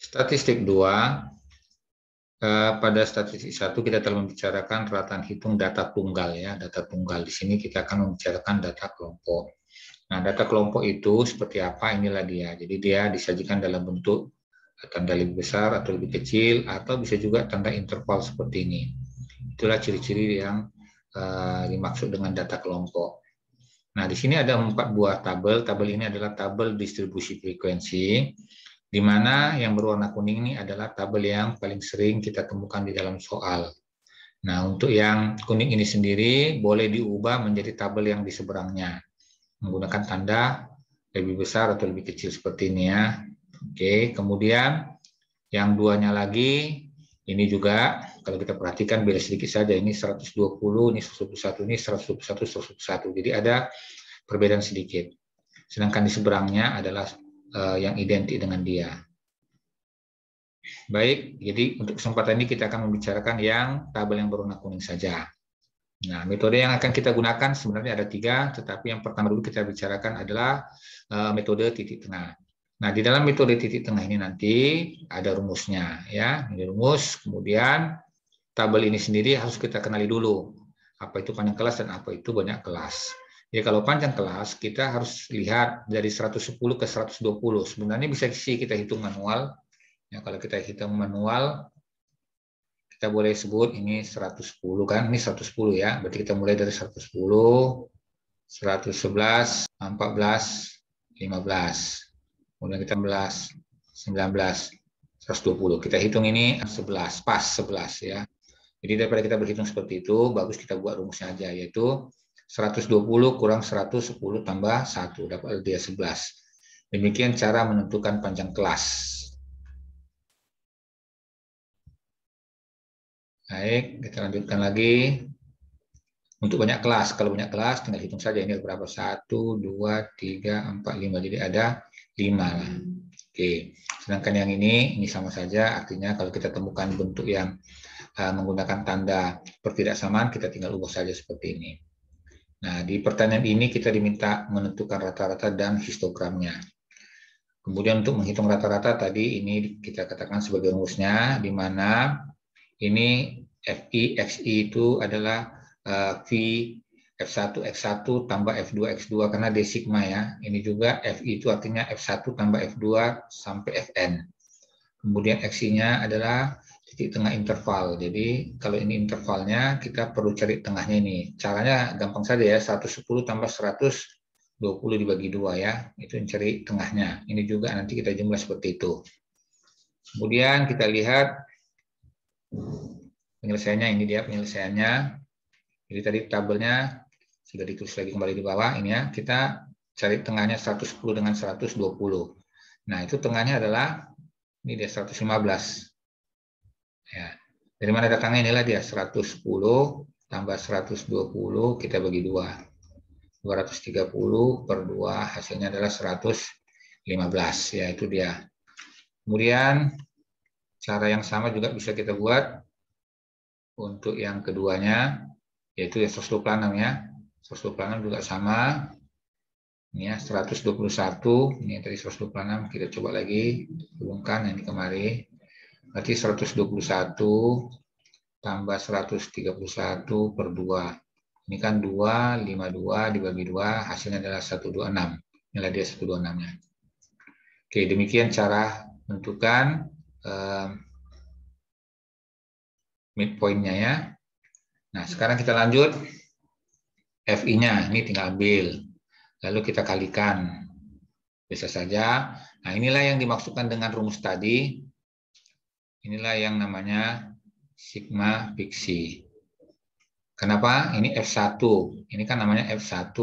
Statistik 2, pada statistik 1 kita telah membicarakan rataan hitung data tunggal ya, data tunggal. Di sini kita akan membicarakan data kelompok. Nah, data kelompok itu seperti apa? Inilah dia. Jadi dia disajikan dalam bentuk tanda lebih besar atau lebih kecil, atau bisa juga tanda interval seperti ini. Itulah ciri-ciri yang dimaksud dengan data kelompok. Nah, di sini ada 4 buah tabel. Tabel ini adalah tabel distribusi frekuensi, di mana yang berwarna kuning ini adalah tabel yang paling sering kita temukan di dalam soal. Nah, untuk yang kuning ini sendiri boleh diubah menjadi tabel yang di seberangnya, menggunakan tanda lebih besar atau lebih kecil seperti ini ya. Oke, kemudian yang duanya lagi, ini juga kalau kita perhatikan beda sedikit saja, ini 120, ini 121, ini 121, 121. Jadi ada perbedaan sedikit. Sedangkan di seberangnya adalah yang identik dengan dia. Baik, jadi untuk kesempatan ini kita akan membicarakan yang tabel yang berwarna kuning saja. Nah, metode yang akan kita gunakan sebenarnya ada 3, tetapi yang pertama dulu kita bicarakan adalah metode titik tengah. Nah, di dalam metode titik tengah ini nanti ada rumusnya, ya. Ini rumus, kemudian tabel ini sendiri harus kita kenali dulu. Apa itu panjang kelas dan apa itu banyak kelas. Ya, kalau panjang kelas, kita harus lihat dari 110 ke 120. Sebenarnya bisa sih kita hitung manual. Ya, kalau kita hitung manual, kita boleh sebut ini 110 kan, ini 110 ya. Berarti kita mulai dari 110, 111, 14, 15. Kemudian kita 11, 19, 120. Kita hitung ini 11, pas 11 ya. Jadi daripada kita berhitung seperti itu, bagus kita buat rumusnya aja, yaitu 120 kurang 110 tambah 1, dapat dia 11. Demikian cara menentukan panjang kelas. Baik, kita lanjutkan lagi. Untuk banyak kelas, kalau banyak kelas tinggal hitung saja ini berapa, 1, 2, 3, 4, 5. Jadi ada 5. Oke. Sedangkan yang ini sama saja, artinya kalau kita temukan bentuk yang menggunakan tanda pertidaksamaan, kita tinggal ubah saja seperti ini. Nah, di pertanyaan ini kita diminta menentukan rata-rata dan histogramnya. Kemudian untuk menghitung rata-rata tadi ini kita katakan sebagai rumusnya, di mana ini FI, XI itu adalah V F1, X1 tambah F2, X2 karena D sigma ya. Ini juga FI itu artinya F1 tambah F2 sampai Fn. Kemudian XI-nya adalah titik tengah interval. Jadi kalau ini intervalnya kita perlu cari tengahnya ini. Caranya gampang saja ya, 110 tambah 120 dibagi 2 ya. Itu mencari tengahnya. Ini juga nanti kita jumlah seperti itu. Kemudian kita lihat penyelesaiannya, ini dia penyelesaiannya. Jadi tadi tabelnya sudah ditulis lagi kembali di bawah ini ya. Kita cari tengahnya 110 dengan 120. Nah, itu tengahnya adalah ini dia 115. Ya. Dari mana datangnya? Inilah dia 110 tambah 120 kita bagi 2. 230 per 2 hasilnya adalah 115. Ya, itu dia. Kemudian cara yang sama juga bisa kita buat untuk yang keduanya, yaitu ya 126 ya. 126 juga sama. Ini ya 121, ini tadi 126, kita coba lagi hubungkan yang kemarin. Berarti 121 tambah 131 per 2. Ini kan 252 dibagi 2, hasilnya adalah 126. Inilah dia 126-nya. Oke, demikian cara menentukan midpoint-nya ya. Nah, sekarang kita lanjut. FI-nya, ini tinggal ambil. Lalu kita kalikan. Bisa saja. Nah, inilah yang dimaksudkan dengan rumus tadi. Inilah yang namanya sigma fiksi. Kenapa? Ini F1. Ini kan namanya F1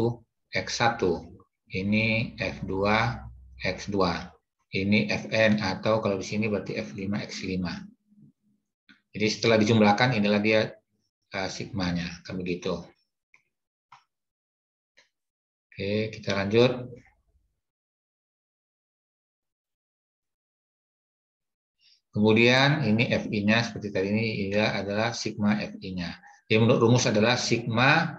X1. Ini F2 X2. Ini Fn atau kalau di sini berarti F5 X5. Jadi setelah dijumlahkan inilah dia sigmanya. Kan begitu. Oke, kita lanjut. Kemudian ini FI-nya seperti tadi ini adalah sigma FI-nya. Jadi menurut rumus adalah sigma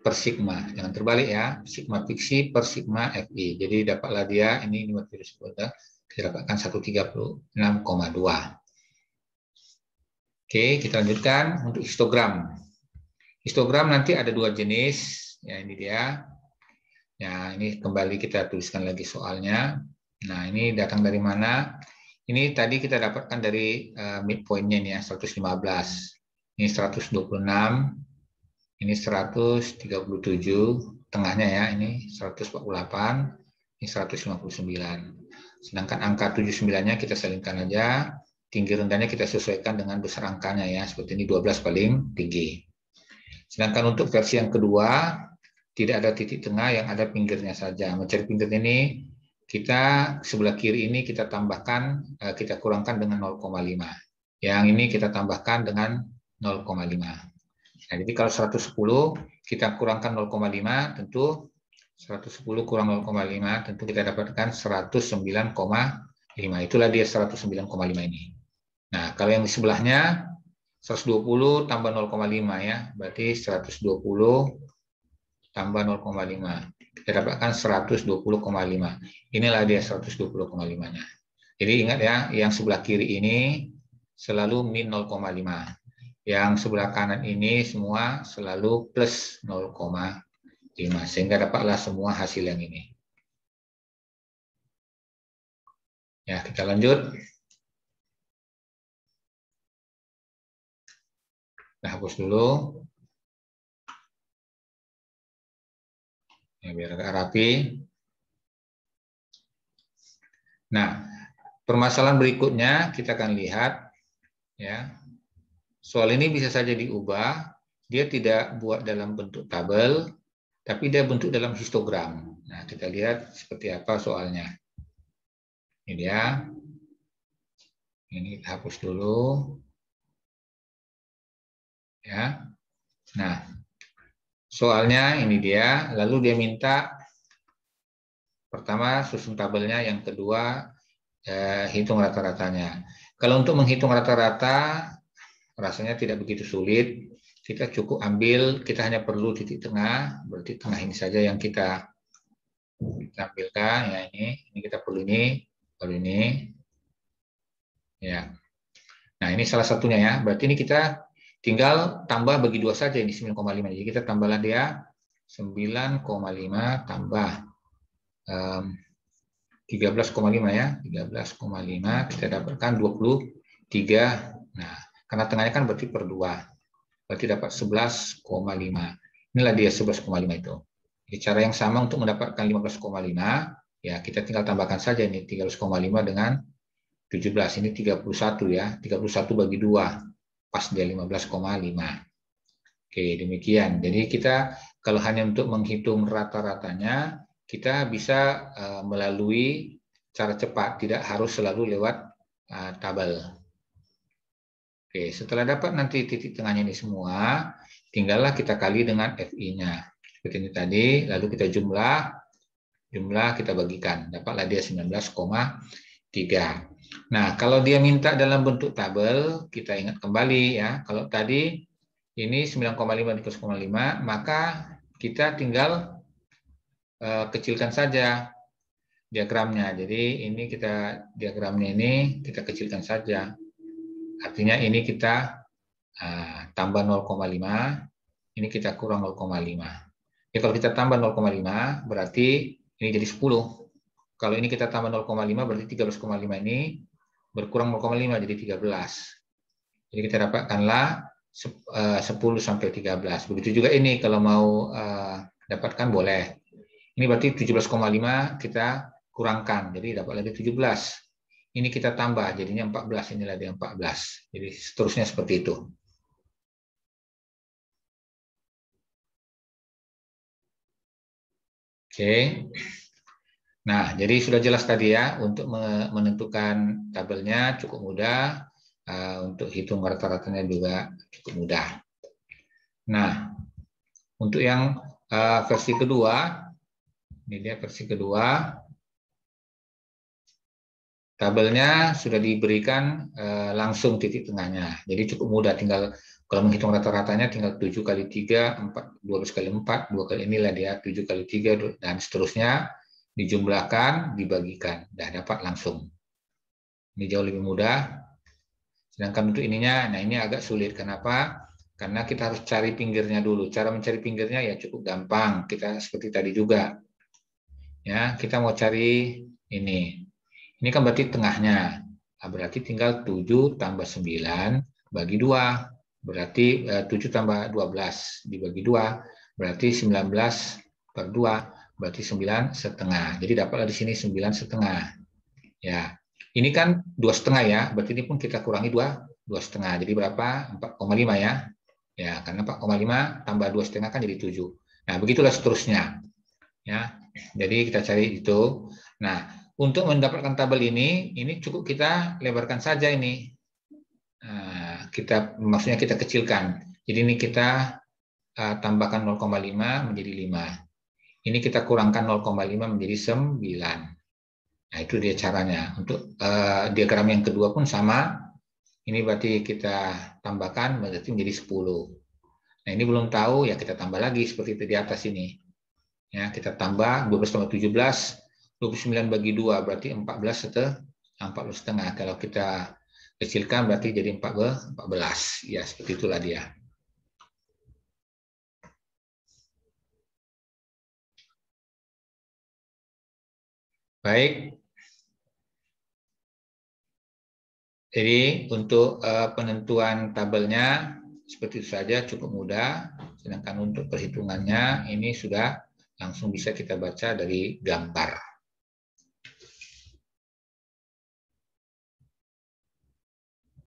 per sigma. Jangan terbalik ya. Sigma fiksi per sigma FI. Jadi dapatlah dia, ini virus kita dapatkan 136,2. Oke, kita lanjutkan untuk histogram. Histogram nanti ada dua jenis. Ya, ini dia. Ya, ini kembali kita tuliskan lagi soalnya. Nah, ini datang dari mana? Ini tadi kita dapatkan dari midpoint-nya ini ya, 115. Ini 126. Ini 137. Tengahnya ya, ini 148. Ini 159. Sedangkan angka 79-nya kita salingkan aja. Tinggi rendahnya kita sesuaikan dengan besar angkanya ya. Seperti ini 12 paling tinggi. Sedangkan untuk versi yang kedua, tidak ada titik tengah, yang ada pinggirnya saja. Mencari pinggir ini, kita sebelah kiri ini kita tambahkan, kita kurangkan dengan 0,5. Yang ini kita tambahkan dengan 0,5. Nah, jadi kalau 110 kita kurangkan 0,5, tentu 110 kurang 0,5, tentu kita dapatkan 109,5. Itulah dia 109,5 ini. Nah, kalau yang di sebelahnya 120 tambah 0,5 ya, berarti 120 tambah 0,5. Kita dapatkan 120,5. Inilah dia 120,5-nya. Jadi ingat ya, yang sebelah kiri ini selalu min 0,5. Yang sebelah kanan ini semua selalu plus 0,5. Sehingga dapatlah semua hasil yang ini. Ya, kita lanjut. Kita hapus dulu. Ya, biar agak rapi. Nah, permasalahan berikutnya kita akan lihat ya. Soal ini bisa saja diubah, dia tidak buat dalam bentuk tabel, tapi dia bentuk dalam histogram. Nah, kita lihat seperti apa soalnya. Ini dia. Ini kita hapus dulu. Ya. Nah, soalnya ini dia, lalu dia minta pertama susun tabelnya, yang kedua hitung rata-ratanya. Kalau untuk menghitung rata-rata rasanya tidak begitu sulit. Kita cukup ambil, kita hanya perlu titik tengah, berarti tengah ini saja yang kita tampilkan ya, ini kita perlu ini, baru ini. Ya. Nah, ini salah satunya ya. Berarti ini kita tinggal tambah bagi 2 saja, ini 9,5. Jadi kita tambahlah dia 9,5 tambah 13,5 ya. 13,5 kita dapatkan 23. Nah, karena tengahnya kan berarti per 2. Berarti dapat 11,5. Inilah dia 11,5 itu. Jadi cara yang sama untuk mendapatkan 15,5, ya kita tinggal tambahkan saja ini 13,5 dengan 17. Ini 31 ya. 31 bagi 2. Pas dia 15,5. Oke, demikian. Jadi kita kalau hanya untuk menghitung rata-ratanya, kita bisa melalui cara cepat, tidak harus selalu lewat tabel. Oke, setelah dapat nanti titik tengahnya ini semua, tinggallah kita kali dengan FI-nya. Seperti ini tadi, lalu kita jumlah kita bagikan. Dapatlah dia 19,3. Nah, kalau dia minta dalam bentuk tabel, kita ingat kembali ya, kalau tadi ini 9,5 dikali 0,5, maka kita tinggal kecilkan saja diagramnya. Jadi ini diagramnya ini kita kecilkan saja. Artinya ini kita tambah 0,5, ini kita kurang 0,5. Ya, kalau kita tambah 0,5 berarti ini jadi 10. Kalau ini kita tambah 0,5 berarti 13,5 ini berkurang 0,5 jadi 13. Jadi kita dapatkanlah 10 sampai 13. Begitu juga ini kalau mau dapatkan boleh. Ini berarti 17,5 kita kurangkan, jadi dapat lagi 17. Ini kita tambah, jadinya 14, inilah dia 14. Jadi seterusnya seperti itu. Oke. Nah, jadi sudah jelas tadi ya, untuk menentukan tabelnya cukup mudah, untuk hitung rata-ratanya juga cukup mudah. Nah, untuk yang versi kedua, ini dia versi kedua, tabelnya sudah diberikan langsung titik tengahnya. Jadi cukup mudah, tinggal Kalau menghitung rata-ratanya tinggal 7 kali 3, 12 kali 4, 2 kali inilah dia, 7 kali 3, dan seterusnya, dijumlahkan, dibagikan. Dah dapat langsung. Ini jauh lebih mudah. Sedangkan untuk ininya, nah ini agak sulit. Kenapa? Karena kita harus cari pinggirnya dulu. Cara mencari pinggirnya ya cukup gampang. Kita seperti tadi juga. Ya, kita mau cari ini. Ini kan berarti tengahnya. Nah, berarti tinggal 7 tambah 9 bagi 2. Berarti 7 tambah 12 dibagi 2. Berarti 19 per 2. Berarti 9 setengah. Jadi dapatlah di sini 9 setengah. Ya, ini kan 2,5 ya. Berarti ini pun kita kurangi 2,5. Jadi berapa? 4,5 ya. Ya, karena 4,5 tambah 2,5 kan jadi 7. Nah, begitulah seterusnya. Ya, jadi kita cari itu. Nah, untuk mendapatkan tabel ini cukup kita lebarkan saja ini. Nah, maksudnya kita kecilkan. Jadi ini kita tambahkan 0,5 menjadi 5. Ini kita kurangkan 0,5 menjadi 9. Nah, itu dia caranya. Untuk diagram yang kedua pun sama. Ini berarti kita tambahkan berarti menjadi 10. Nah, ini belum tahu ya kita tambah lagi seperti itu di atas ini. Ya, kita tambah 12 tambah 17, 29 bagi 2 berarti 14 setengah. Kalau kita kecilkan berarti jadi 14. Ya, seperti itulah dia. Baik. Jadi untuk penentuan tabelnya seperti itu saja, cukup mudah. Sedangkan untuk perhitungannya ini sudah langsung bisa kita baca dari gambar.